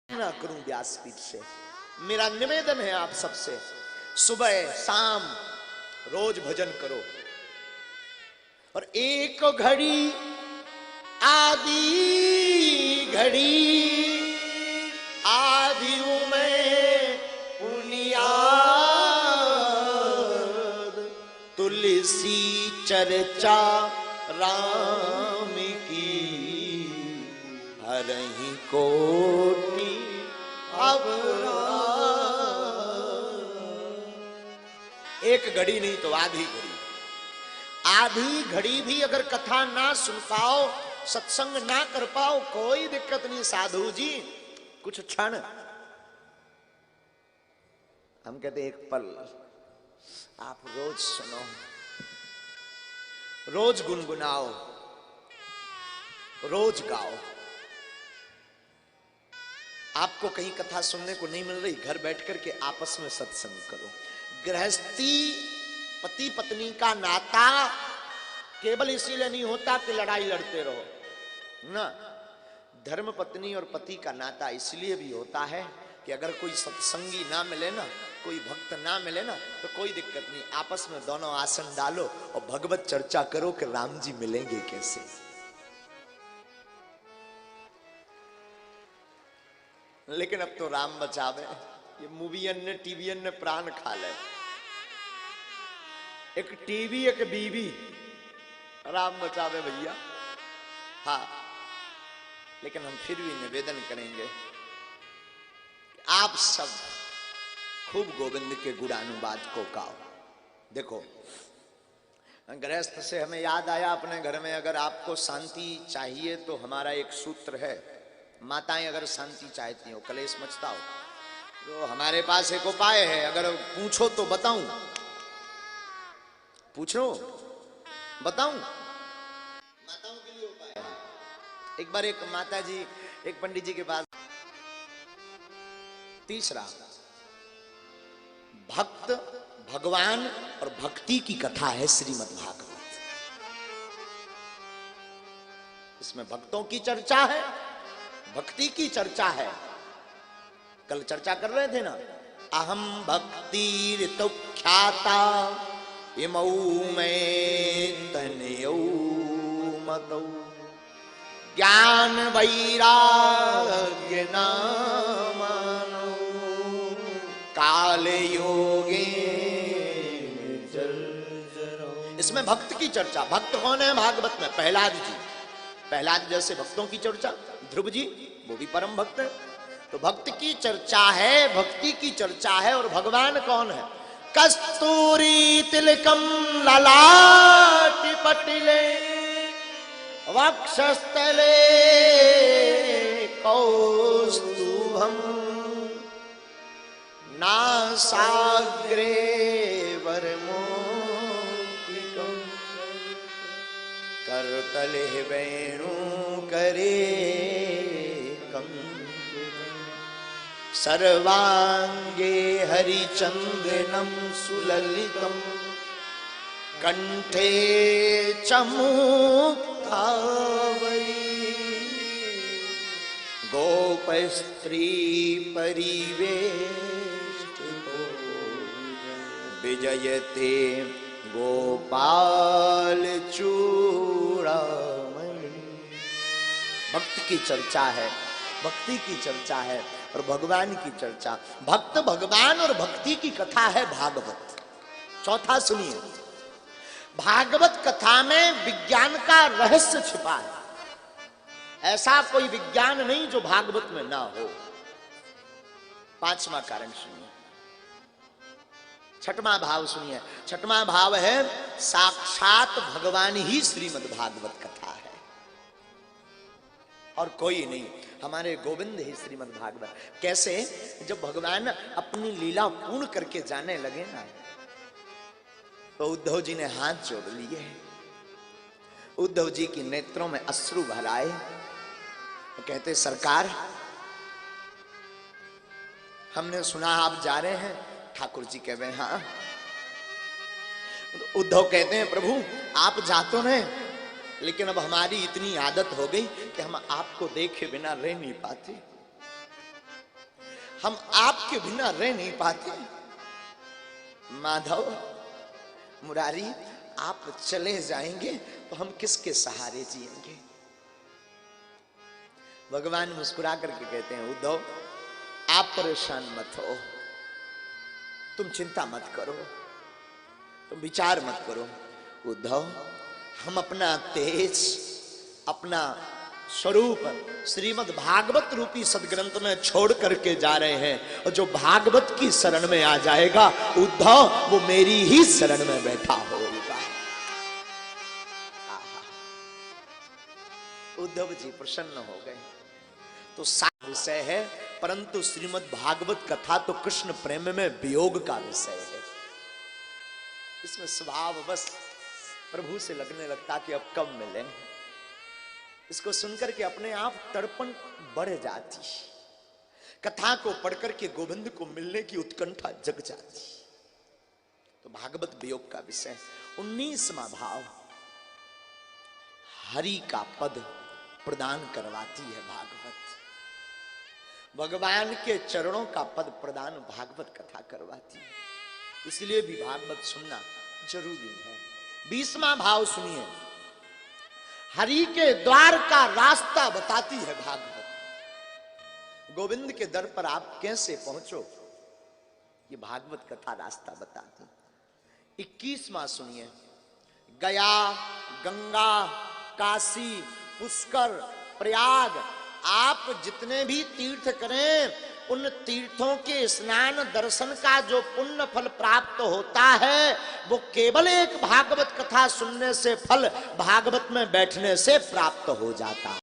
ना करूं व्यासपीठ से। मेरा निवेदन है आप सबसे, सुबह शाम रोज भजन करो। और एक घड़ी आधी घड़ी आधी में पुनियाद, तुलसी चर्चा राम की हरहि कोटि अवराध। एक घड़ी नहीं तो आधी घड़ी, आधी घड़ी भी अगर कथा ना सुन पाओ, सत्संग ना कर पाओ, कोई दिक्कत नहीं साधु जी, कुछ क्षण हम कहते एक पल आप रोज सुनो, रोज गुनगुनाओ, रोज गाओ। आपको कहीं कथा सुनने को नहीं मिल रही, घर बैठ करके आपस में सत्संग करो। गृहस्थी पति पत्नी का नाता केवल इसीलिए नहीं होता कि लड़ाई लड़ते रहो ना, धर्म पत्नी और पति का नाता इसलिए भी होता है कि अगर कोई सत्संगी ना मिले ना, कोई भक्त ना मिले ना, तो कोई दिक्कत नहीं, आपस में दोनों आसन डालो और भगवत चर्चा करो कि राम जी मिलेंगे कैसे। लेकिन अब तो राम बचावे, ये मूवियन ने टीवीयन ने प्राण खा ले। एक टीवी एक बीवी, राम बचावे भैया। हाँ, लेकिन हम फिर भी निवेदन करेंगे आप सब खूब गोविंद के गुणानुवाद को गाओ। देखो, गृहस्थ से हमें याद आया, अपने घर में अगर आपको शांति चाहिए तो हमारा एक सूत्र है, माताएं अगर शांति चाहती हो, कलेश मचता हो, तो हमारे पास एक उपाय है। अगर पूछो तो बताऊं, पूछो बताऊं, माताओं के लिए उपाय है। एक बार एक माता जी एक पंडित जी के पास, तीसरा भक्त भगवान और भक्ति की कथा है श्रीमद् भागवत। इसमें भक्तों की चर्चा है, भक्ति की चर्चा है। कल चर्चा कर रहे थे ना, अहम भक्ति ऋतु ख्याता इमौ में तनयौ मतौ, ज्ञान वैराग्य नामानो काल योगे जल जरो। इसमें भक्त की चर्चा। भक्त कौन है भागवत में? प्रहलाद जी। प्रहलाद जैसे भक्तों की चर्चा, ध्रुव जी वो भी परम भक्त है। तो भक्त की चर्चा है, भक्ति की चर्चा है। और भगवान कौन है? कस्तूरी तिलकम ललाट पटिले वक्षस्थले कौस्तुभम नासाग्रे वरमोक्तिकं करतले वेणु करे सर्वांगे हरिचंदनम सुललितम कंठे चमुक्तावली गोपस्त्री परिवेष्टितो विजयते गोपाल चूड़ामणि। भक्त की चर्चा है, भक्ति की चर्चा है और भगवान की चर्चा। भक्त भगवान और भक्ति की कथा है भागवत। चौथा सुनिए, भागवत कथा में विज्ञान का रहस्य छिपा है। ऐसा कोई विज्ञान नहीं जो भागवत में ना हो। पांचवा कारण सुनिए, छठवां भाव सुनिए। छठवां भाव है साक्षात भगवान ही श्रीमद् भागवत कथा है और कोई नहीं। हमारे गोविंद ही श्रीमद् भागवत। कैसे? जब भगवान अपनी लीला पूर्ण करके जाने लगे ना, तो उद्धव जी ने हाथ जोड़ लिए। उद्धव जी की नेत्रों में अश्रु भर आए। तो कहते, सरकार हमने सुना आप जा रहे हैं। ठाकुर जी कह रहे हैं हाँ। तो उद्धव कहते हैं, प्रभु आप जा तो रहे, लेकिन अब हमारी इतनी आदत हो गई कि हम आपको देखे बिना रह नहीं पाते। हम आपके बिना रह नहीं पाते। माधव, मुरारी, आप चले जाएंगे तो हम किसके सहारे जिएंगे? भगवान मुस्कुरा करके कहते हैं, उद्धव आप परेशान मत हो, तुम चिंता मत करो, तुम विचार मत करो। उद्धव, हम अपना तेज, अपना स्वरूप श्रीमद् भागवत रूपी सदग्रंथ में छोड़ करके जा रहे हैं, और जो भागवत की शरण में आ जाएगा उद्धव, वो मेरी ही शरण में बैठा होगा। उद्धव जी प्रसन्न हो गए। तो सारा विषय है, परंतु श्रीमद् भागवत कथा तो कृष्ण प्रेम में वियोग का विषय है। इसमें स्वभाव बस प्रभु से लगने लगता कि अब कब मिले। इसको सुनकर के अपने आप तड़पन बढ़ जाती, कथा को पढ़कर के गोविंद को मिलने की उत्कंठा जग जाती। तो भागवत वियोग का विषय 19वां भाव, हरि का पद प्रदान करवाती है भागवत। भगवान के चरणों का पद प्रदान भागवत कथा करवाती है, इसलिए भी भागवत सुनना जरूरी है। 20वां भाव सुनिए, हरि के द्वार का रास्ता बताती है भागवत। गोविंद के दर पर आप कैसे पहुंचो, ये भागवत कथा रास्ता बताती। 21वां सुनिए, गया, गंगा, काशी, पुष्कर, प्रयाग, आप जितने भी तीर्थ करें, उन तीर्थों के स्नान दर्शन का जो पुण्य फल प्राप्त होता है, वो केवल एक भागवत कथा सुनने से, फल भागवत में बैठने से प्राप्त हो जाता है।